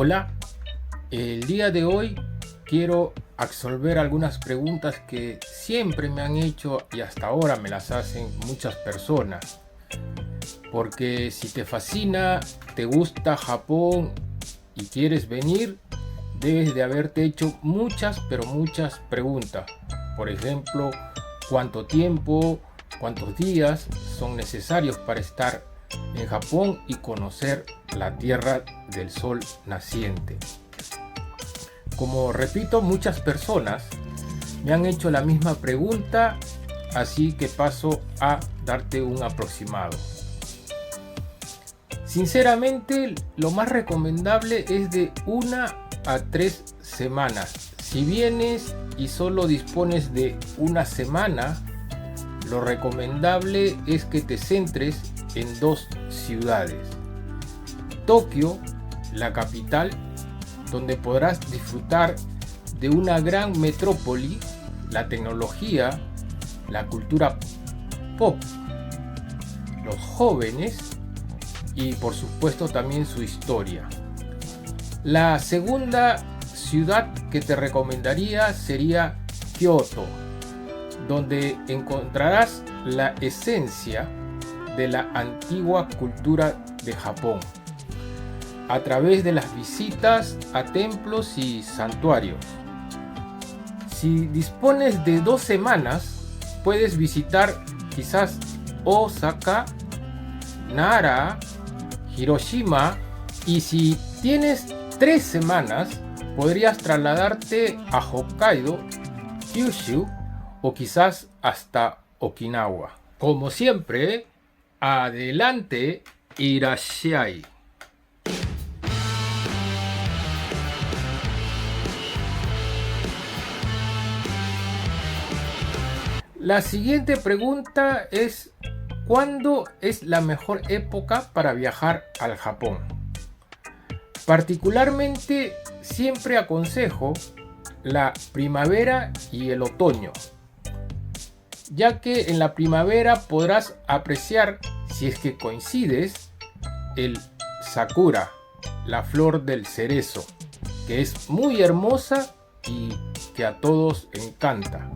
Hola, el día de hoy quiero absolver algunas preguntas que siempre me han hecho y hasta ahora me las hacen muchas personas. Porque si te fascina, te gusta Japón y quieres venir, debes de haberte hecho muchas, pero muchas preguntas. Por ejemplo, ¿cuánto tiempo, cuántos días son necesarios para estar en Japón y conocer la Tierra del Sol naciente? Como repito, muchas personas me han hecho la misma pregunta, así que paso a darte un aproximado. Sinceramente, lo más recomendable es de 1 a 3 semanas. Si vienes y solo dispones de una semana, lo recomendable es que te centres en 2 ciudades. Tokio, la capital, donde podrás disfrutar de una gran metrópoli, la tecnología, la cultura pop, los jóvenes y por supuesto también su historia. La segunda ciudad que te recomendaría sería Kioto, donde encontrarás la esencia de la antigua cultura de Japón, a través de las visitas a templos y santuarios. Si dispones de 2 semanas, puedes visitar quizás Osaka, Nara, Hiroshima, y si tienes 3 semanas, podrías trasladarte a Hokkaido, Kyushu o quizás hasta Okinawa. Como siempre, adelante, irashiai. La siguiente pregunta es: ¿cuándo es la mejor época para viajar al Japón? Particularmente, siempre aconsejo la primavera y el otoño, ya que en la primavera podrás apreciar, si es que coincides, el sakura, la flor del cerezo, que es muy hermosa y que a todos encanta.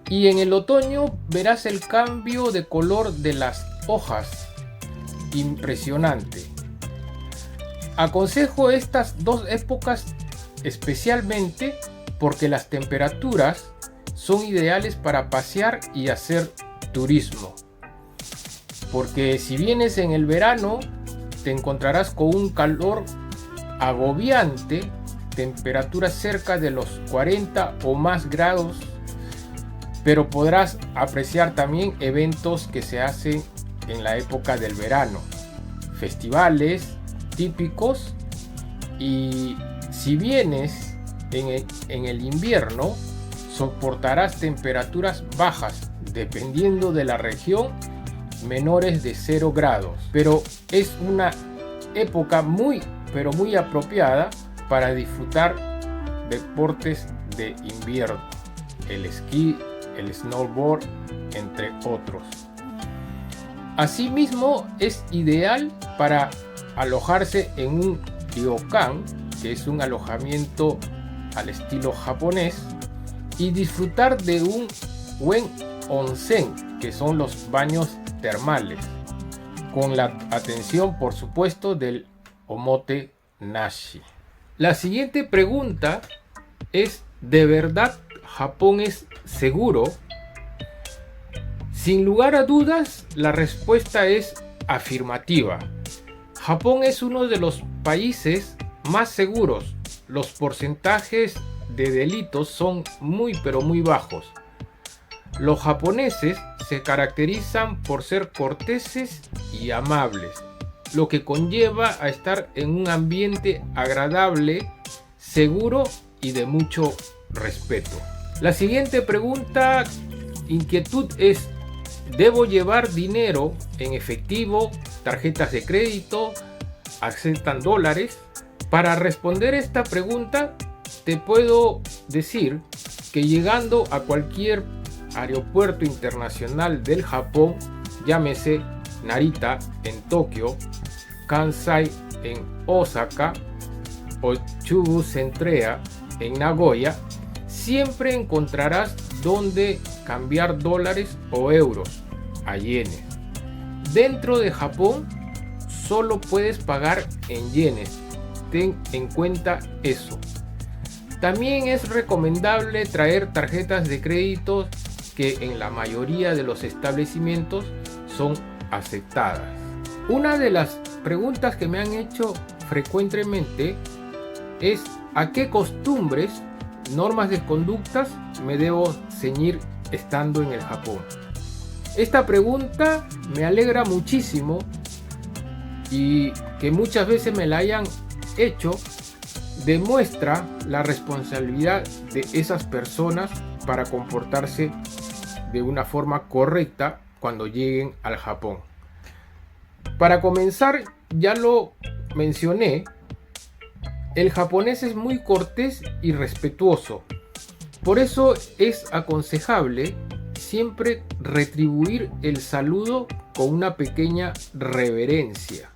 Y en el otoño verás el cambio de color de las hojas, impresionante. Aconsejo estas 2 épocas especialmente porque las temperaturas son ideales para pasear y hacer turismo. Porque si vienes en el verano, te encontrarás con un calor agobiante, temperaturas cerca de los 40 o más grados, pero podrás apreciar también eventos que se hacen en la época del verano, festivales típicos. Y si vienes en el invierno, soportarás temperaturas bajas, dependiendo de la región, menores de 0 grados. Pero es una época muy apropiada para disfrutar deportes de invierno, el esquí, el snowboard, entre otros. Asimismo, es ideal para alojarse en un ryokan, que es un alojamiento al estilo japonés, y disfrutar de un buen onsen, que son los baños termales, con la atención, por supuesto, del omote nashi. La siguiente pregunta es: ¿de verdad Japón es seguro? Sin lugar a dudas, la respuesta es afirmativa. Japón es uno de los países más seguros. Los porcentajes de delitos son muy bajos. Los japoneses se caracterizan por ser corteses y amables, lo que conlleva a estar en un ambiente agradable, seguro y de mucho respeto. La siguiente inquietud es: ¿debo llevar dinero en efectivo, tarjetas de crédito, aceptan dólares? Para responder esta pregunta, te puedo decir que llegando a cualquier aeropuerto internacional del Japón, llámese Narita en Tokio, Kansai en Osaka o Chubu Centrea en Nagoya, siempre encontrarás dónde cambiar dólares o euros a yenes. Dentro de Japón solo puedes pagar en yenes, ten en cuenta eso. También es recomendable traer tarjetas de crédito que en la mayoría de los establecimientos son aceptadas. Una de las preguntas que me han hecho frecuentemente es ¿a qué costumbres, normas de conductas me debo ceñir estando en el Japón? Esta pregunta me alegra muchísimo y que muchas veces me la hayan hecho demuestra la responsabilidad de esas personas para comportarse de una forma correcta cuando lleguen al Japón. Para comenzar, ya lo mencioné, el japonés es muy cortés y respetuoso. Por eso es aconsejable siempre retribuir el saludo con una pequeña reverencia.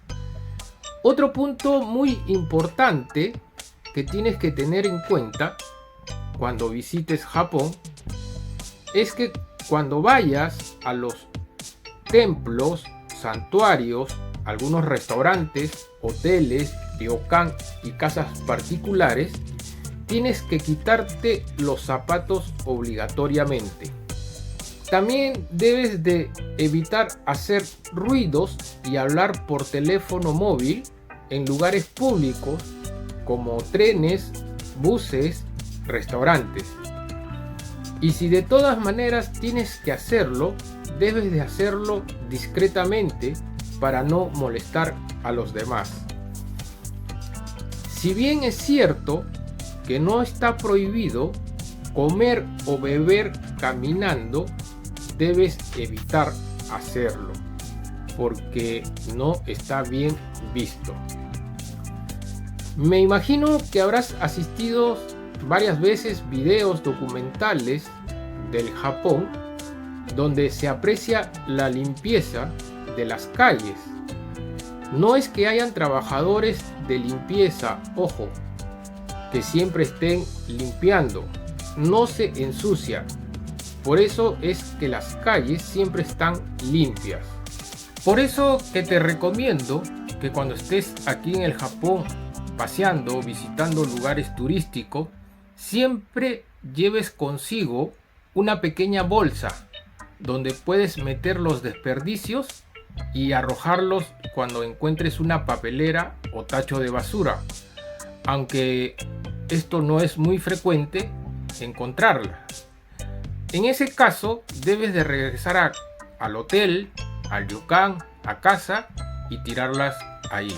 Otro punto muy importante que tienes que tener en cuenta cuando visites Japón es que cuando vayas a los templos, santuarios, algunos restaurantes, hoteles, ryokan y casas particulares, tienes que quitarte los zapatos obligatoriamente. También debes de evitar hacer ruidos y hablar por teléfono móvil en lugares públicos como trenes, buses, restaurantes. Y si de todas maneras tienes que hacerlo, debes de hacerlo discretamente para no molestar a los demás. Si bien es cierto que no está prohibido comer o beber caminando, debes evitar hacerlo porque no está bien visto. Me imagino que habrás asistido varias veces videos documentales del Japón donde se aprecia la limpieza de las calles. No es que hayan trabajadores de limpieza, ojo, que siempre estén limpiando, no se ensucia. Por eso es que las calles siempre están limpias. Por eso que te recomiendo que cuando estés aquí en el Japón paseando, visitando lugares turísticos, siempre lleves consigo una pequeña bolsa donde puedes meter los desperdicios y arrojarlos cuando encuentres una papelera o tacho de basura, aunque esto no es muy frecuente encontrarla. En ese caso debes de regresar al hotel, al ryokan, a casa y tirarlas ahí.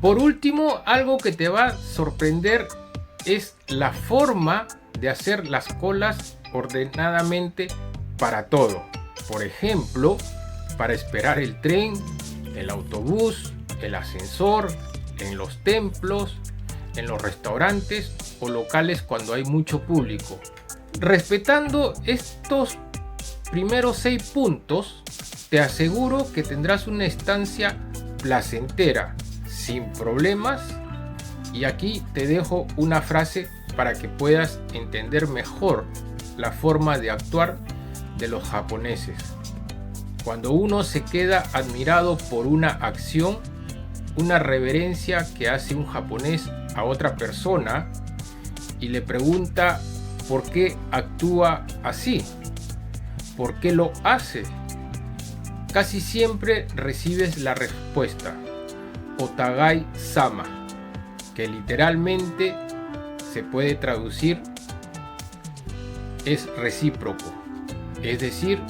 Por último, algo que te va a sorprender es la forma de hacer las colas ordenadamente para todo. Por ejemplo, para esperar el tren, el autobús, el ascensor, en los templos, en los restaurantes o locales cuando hay mucho público. Respetando estos primeros 6 puntos, te aseguro que tendrás una estancia placentera, sin problemas. Y aquí te dejo una frase para que puedas entender mejor la forma de actuar de los japoneses. Cuando uno se queda admirado por una acción, una reverencia que hace un japonés a otra persona y le pregunta por qué actúa así, por qué lo hace, casi siempre recibes la respuesta Otagai sama, que literalmente se puede traducir es recíproco, es decir,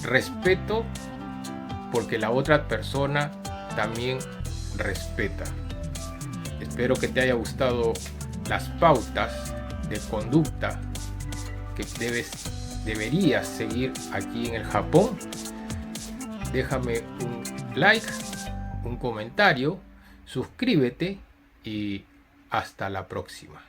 respeto porque la otra persona también respeta. Espero que te haya gustado las pautas de conducta que deberías seguir aquí en el Japón. Déjame un like, un comentario, suscríbete y hasta la próxima.